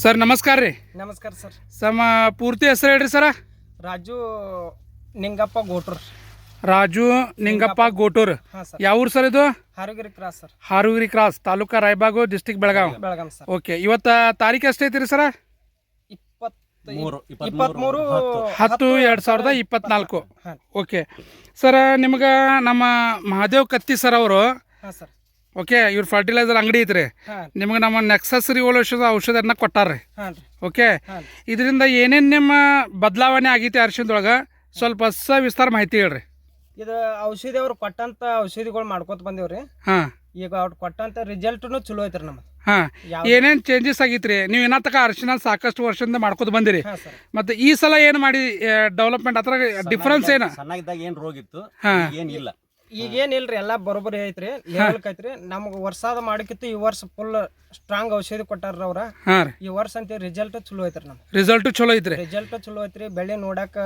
Sir ನಮಸ್ಕಾರ ರೀ. ನಮಸ್ಕಾರ ಸರ್. ಸಮ ಪೂರ್ತಿ ಹೆಸರು ಹೇಳ್ರಿ ಸರ. ರಾಜು ನಿಂಗಪ್ಪ ಗೋಟೂರ್. ರಾಜು ನಿಂಗಪ್ಪ ಗೋಟೂರ್. ಹಾಂ ಸರ್. ಯಾವ ಊರು ಸರ್ ಇದು? ಹಾರುಗಿರಿ ಕ್ರಾಸ್ ಸರ್. Harugiri cross, taluka Raibag, district Belagavi. Belgaum sir. Okay, ಇವತ್ತು ತಾರೀಕು ಎಷ್ಟೈತಿ ರೀ ಸರ? 10/10/2024. ಓಕೆ ಸರ್, ನಿಮ್ಗೆ ನಮ್ಮ ಮಹಾದೇವ್ ಕತ್ತಿ ಸರ್ ಅವರು, ಹಾಂ ಸರ್, ಓಕೆ, ಇವ್ರ ಫರ್ಟಿಲೈಸರ್ ಅಂಗಡಿ ಐತ್ರಿ. ನಿಮ್ಗೆ ನಮ್ಮ ನೆಕ್ಸಸ್ ರಿವಲ್ಯೂಷನ್ ಔಷಧನ ಕೊಟ್ಟಾರ್ರಿ. ಓಕೆ, ಇದರಿಂದ ಏನೇನು ನಿಮ್ಮ ಬದಲಾವಣೆ ಆಗೈತಿ ಅರಿಶಿನದೊಳಗೆ ಸ್ವಲ್ಪ ವಿಸ್ತಾರ ಮಾಹಿತಿ ಹೇಳ್ರಿ. ಇದು ಔಷಧಿ ಅವ್ರು ಕೊಟ್ಟಂತ ಔಷಧಿಗಳು ಮಾಡ್ಕೊತ ಬಂದೇವ್ರಿ. ಹಾಂ, ಈಗ ಅವ್ರು ಕೊಟ್ಟಂತ ರಿಸಲ್ಟ್ನು ಚಲೋ ಐತ್ರಿ ನಮ್ಗೆ. ಹಾಂ, ಏನೇನು ಚೇಂಜಸ್ ಆಗಿತ್ರಿ? ನೀವು ಏನ ತಕ ಅರಿಶಿನ ಸಾಕಷ್ಟು ವರ್ಷದಿಂದ ಮಾಡ್ಕೊತ ಬಂದಿರಿ. ಮತ್ತೆ ಈ ಸಲ ಏನು ಮಾಡಿ ಡೆವಲಪ್ಮೆಂಟ್ ಅದ್ರ ಡಿಫ್ರೆನ್ಸ್ ಏನು? ಸಣ್ಣದಾಗ ಏನು ರೋಗ ಇತ್ತು, ಏನಿಲ್ಲ. ಈಗೇನಿಲ್ರಿ, ಎಲ್ಲ ಬರೋಬ್ಬರಿ ಐತ್ರಿ, ಲೆವೆಲ್ ಐತ್ರಿ. ನಮ್ಗೆ ವರ್ಷದ ಮಾಡಕ್ಕಿತ್ತು ಈ ವರ್ಷ ಫುಲ್ ಸ್ಟ್ರಾಂಗ್ ಔಷಧಿ ಕೊಟ್ಟಾರ ಅವ್ರ. ಈ ವರ್ಷ ಅಂತ ರಿಸಲ್ಟ್ ಚಲೋ ಐತ್ರಿ. ನಮ್ಗೆ ರಿಸಲ್ಟ್ ಚಲೋ ಐತ್ರಿ. ರಿಸಲ್ಟ್ ಚಲೋ ಐತ್ರಿ. ಬೆಳೆ ನೋಡಾಕ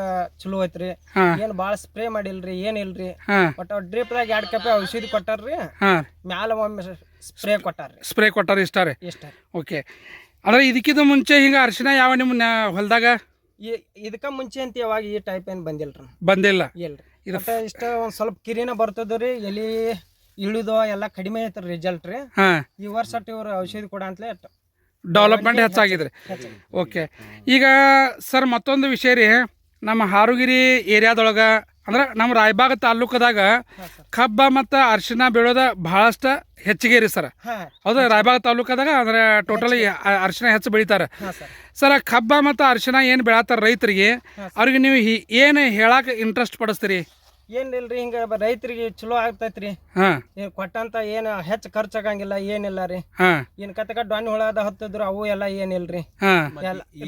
ಚಲೋ ಐತ್ರಿ. ಏನ್ ಬಾಳ ಸ್ಪ್ರೇ ಮಾಡಿಲ್ರಿ, ಏನಿಲ್ರಿ. ಬಟ್ ಡ್ರಿಪ್ ದಾಗ 2 ಕಪ್ ಔಷಧಿ ಕೊಟ್ಟಾರ್ರಿ. ಮ್ಯಾಲ ಒಮ್ಮೆ ಸ್ಪ್ರೇ ಕೊಟ್ಟಾರ್ರಿ. ಸ್ಪ್ರೇ ಕೊಟ್ಟಾರ ಇಷ್ಟ ರೀ. ಓಕೆ, ಅಂದ್ರೆ ಇದಕ್ಕಿಂತ ಮುಂಚೆ ಹಿಂಗ ಅರಿಶಿನ ಯಾವ ನಿಮ್ಮ ಹೊಲದಾಗ ಇದಕ್ಕ ಮುಂಚೆ ಅಂತ ಯಾವಾಗ ಈ ಟೈಪ್ ಏನ್ ಬಂದಿಲ್ರಿ. ಬಂದಿಲ್ಲ. ಇಲ್ರಿ, ಇಷ್ಟ ಒಂದ್ ಸ್ವಲ್ಪ ಕಿರಿನ ಬರ್ತದ್ರಿ. ಎಲಿ ಇಳಿದು ಎಲ್ಲ ಕಡಿಮೆ ಐತ್ರಿ ರಿಸಲ್ಟ್ ರೀ. ಈ ವರ್ಷ ಇವ್ರ ಔಷಧಿ ಕೊಡ ಅಂತಲೇ ಡೆವಲಪ್ಮೆಂಟ್ ಹೆಚ್ಚಾಗಿದ್ರಿ. ಓಕೆ, ಈಗ ಸರ್ ಮತ್ತೊಂದು ವಿಷಯ ರೀ, ನಮ್ಮ ಹಾರುಗಿರಿ ಏರಿಯಾದೊಳಗೆ ಅಂದ್ರೆ ನಮ್ಮ ರಾಯಬಾಗ ತಾಲೂಕದಾಗ ಕಬ್ಬ ಮತ್ತು ಅರಿಶಿನ ಬೆಳೆಯೋದ ಬಹಳಷ್ಟು ಹೆಚ್ಚಿಗೆ ರೀ ಸರ್. ಹೌದಾ? ರಾಯಬಾಗ ತಾಲೂಕದಾಗ ಅಂದ್ರೆ ಟೋಟಲಿ ಅರಿಶಿನ ಹೆಚ್ಚು ಬೆಳಿತಾರೆ ಸರ್. ಕಬ್ಬ ಮತ್ತು ಅರಿಶಿನ ಏನು ಬೆಳತ್ತಾರ ರೈತರಿಗೆ, ಅವ್ರಿಗೆ ನೀವು ಏನು ಹೇಳಕ್ಕೆ ಇಂಟ್ರೆಸ್ಟ್ ಪಡಿಸ್ತೀರಿ? ಏನಿಲ್ರಿ, ಹಿಂಗ ರೈತರಿಗೆ ಚಲೋ ಆಗ್ತೈತ್ರಿ. ಕೊಟ್ಟಂತ ಏನ್ ಹೆಚ್ಚು ಖರ್ಚಾಗಂಗಿಲ್ಲ, ಏನಿಲ್ಲ ರೀ. ಏನ್ ಕತಕ ಡೊಣ್ಣ ಹುಳದ ಹತ್ತಿದ್ರು ಅವು ಎಲ್ಲ ಏನಿಲ್ರಿ.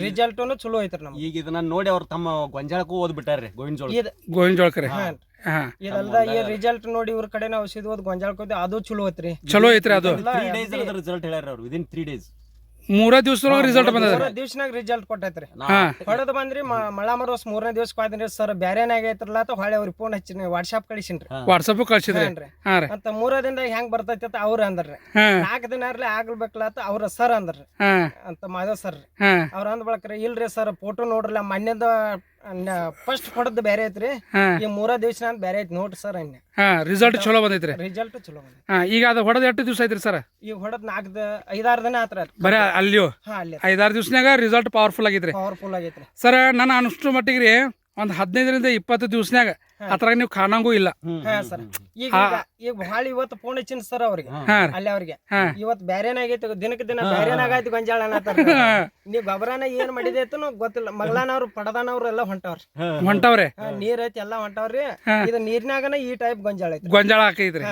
ರಿಸಲ್ಟ್ನು ಚಲೋ ಐತ್ರಿ ನಮ್ಗೆ. ಈಗ ಇದನ್ನ ನೋಡಿ ಅವ್ರು ತಮ್ಮ ಗೊಂಜಾಳಕ್ಕೂ ಓದ್ಬಿಟ್ಟಾರ್ರಿ, ಗೋವಿಂಜೋಳಕರಿ. ಇದೆಲ್ಲ ಈ ರಿಸಲ್ಟ್ ನೋಡಿ ಇವ್ರ ಕಡೆನ ಔಷಧಿ ಓದ್ ಗೊಂಜಾಳಕ್ಕೆ ಅದು ಚಲೋ ಐತ್ರಿ. ಚಲೋ ಐತ್ರಿ. ಅದು 3 days ರಿಸಲ್ಟ್ ಹೇಳ್ಯಾರ ಅವ್ರು. ವಿದಿನ್ 3 days 3 ದಿವಸದೊಳಗೆ ರಿಸಲ್ಟ್ ಬಂದದ. 3 ದಿವ್ಸನಾಗ ರಿಸಲ್ಟ್ ಕೊಟ್ಟೈತ್ರಿ. ಹೊಡೆದ್ ಬಂದ್ರಿ ಮಳ ಮರೋಸ್ 3ನೇ ದಿವಸ ಹೋದ್ರಿ ಸರ್, ಬ್ಯಾರೇನಾಗ ಐತ್ರಲ್ಲ ಅಂತ ಹೊಳೆ ಅವ್ರಿಗೆ ಫೋನ್ ಹಚ್ಚಿನಿ, ವಾಟ್ಸಾಪ್ ಕಳಿಸಿನ್ರಿ. ವಾಟ್ಸಾಪ್ ಕಳ್ಸಿದ್ರಿ ಅಂತ 3 ದಿನದಾಗ ಹೆಂಗ್ ಬರ್ತೈತಿ ಅಂತ ಅವ್ರ ಅಂದ್ರಿ. 4 ದಿನ ಇರ್ಲಿ ಆಗ್ಬೇಕಲ್ಲ ಅಂತ ಅವ್ರ ಸರ್ ಅಂದ್ರಿ ಅಂತ ಮಾಧವ್ ಸರ್. ಅವ್ರ ಅಂದ್ ಬಳಕ್ರಿ, ಇಲ್ರಿ ಸರ್ ಫೋಟೋ ನೋಡ್ರಲ್ಲ, ಮಣ್ಣಿಂದ ಫಸ್ಟ್ ಹೊಡೆದ್ ಬೇರೆ ಐತ್ರಿ, ಈ 3 ದಿವಸ ಅಂತ ಬೇರೆ ಐತಿ ನೋಡ್ರಿ ಸರ್. ರಿಸಲ್ಟ್ ಚಲೋ ಬಂದೈತ್ರಿ. ರಿಸಲ್ಟ್ ಚಲೋ ಬಂದೈತಿ. ಈಗ ಅದು ಹೊಡೆದ್ 8 ದಿವಸ ಐತ್ರಿ ಸರ್? ಈಗ ಹೊಡೆದ್ 5-6 ದಿನ ಆತ್ರ ಬರೀ ಅಲ್ಲಿಯೂ 5-6 ದಿವಸನಾಗ ರಿಸಲ್ಟ್ ಪವರ್ಫುಲ್ ಆಗೈತ್ರಿ. ಪವರ್ಫುಲ್ ಆಗೈತ್ರಿ ಸರ್. ನಾನು ಅಷ್ಟು ಮಟ್ಟಿಗೆ ರೀ ಒಂದ್ 15ರಿಂದ 20 ದಿವಸನಾಗ ಅದ್ರಾಗ ನೀವು ಕಾಣಂಗೂ ಇಲ್ಲ. ಈಗ ಬಹಳ ಇವತ್ತು ಫೋನ್ ಹಚ್ಚಿನ ಸರ್ ಅವ್ರಿಗೆ, ಅಲ್ಲಿ ಅವ್ರಿಗೆ ಇವತ್ತು ಬ್ಯಾರೇನಾಗೈತಿ, ದಿನಕ್ಕೆ ದಿನ ಬ್ಯಾರೇನಾಗೈತಿ ಗೊಂಜಾಳ ಅನ್ನತ್ತಾರ. ನೀವ್ ಗೊಬ್ಬರನ ಏನ್ ಮಾಡಿದೆ ಅಂತೂ ಗೊತ್ತಿಲ್ಲ. ಮಗಳನವ್ರು ಪಡದನವ್ರು ಎಲ್ಲ ಹೊಂಟವ್ರೆ, ನೀರ್ ಐತಿ ಎಲ್ಲ ಹೊಂಟವ್ರಿ. ಇದು ನೀರಿನಾಗನ ಈ ಟೈಪ್ ಗೊಂಜಾಳ ಐತಿ, ಗೊಂಜಾಳ ಹಾಕೈತ್ರಿ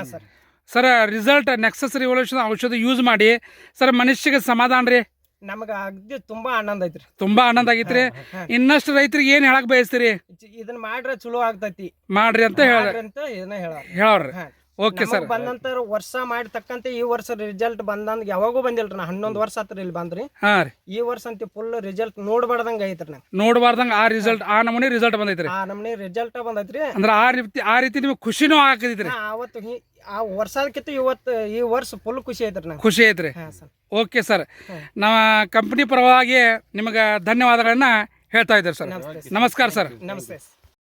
ಸರ್. ರಿಸಲ್ಟ್ ನೆಕ್ಸಸ್ ರಿವಲ್ಯೂಷನ್ ಔಷಧ ಯೂಸ್ ಮಾಡಿ ಸರ್ ಮನುಷ್ಯಗೆ ಸಮಾಧಾನ ರೀ. ನಮಗ ಅಗ್ದಿ ತುಂಬಾ ಆನಂದ ಐತ್ರಿ. ತುಂಬಾ ಆನಂದ ಆಗೈತ್ರಿ. ಇನ್ನಷ್ಟು ರೈತರಿಗೆ ಏನ್ ಹೇಳಕ್ ಬಯಸ್ತೀರಿ? ಇದನ್ನ ಮಾಡ್ರೆ ಚಲೋ ಆಗ್ತೈತಿ, ಮಾಡ್ರಿ ಅಂತ ಹೇಳವ್ರಿ. Okay sir. ಬಂದಂತ ವರ್ಷ ಮಾಡಿ ತಕ್ಕಂತೆ ಈ ವರ್ಷ ರಿಸಲ್ಟ್ ಬಂದಂಗ ಯಾವಾಗೂ ಬಂದಿಲ್ರಿ. ನಾ 11 ವರ್ಷ ಆತ್ರ ಇಲ್ಲಿ ಬಂದ್ರಿ. ಈ ವರ್ಷ ಅಂತ ಫುಲ್ ರಿಸಲ್ಟ್ ನೋಡ್ಬಾರ್ದಂಗ ಐತ್ರಿ. ನಂಗೆ ನೋಡ್ಬಾರ್ದಂಗ ಆ ನಮೂನಿ ರಿಸಲ್ಟ್ ಬಂದೈತ್ರಿ. ಆ ನಮೂನಿ ರಿಸಲ್ಟ್ ಬಂದೈತ್ರಿ. ಅಂದ್ರೆ ಆ ರೀತಿ ನಿಮ್ಗೆ ಖುಷಿನೂ ಆಗತೈತ್ರಿ. ಅವತ್ತು ಆ ವರ್ಷದಕ್ಕಿಂತ ಈ ವರ್ಷ ಫುಲ್ ಖುಷಿ ಐತ್ರಿ. ನಂಗೆ ಖುಷಿ ಐತ್ರಿ. ಓಕೆ ಸರ್, ನಮ್ಮ ಕಂಪನಿ ಪರವಾಗಿ ನಿಮಗೆ ಧನ್ಯವಾದಗಳನ್ನ ಹೇಳ್ತಾ ಇದ್ದಾರೆ ಸರ್. ನಮಸ್ಕಾರ ಸರ್. ನಮಸ್ತೆ.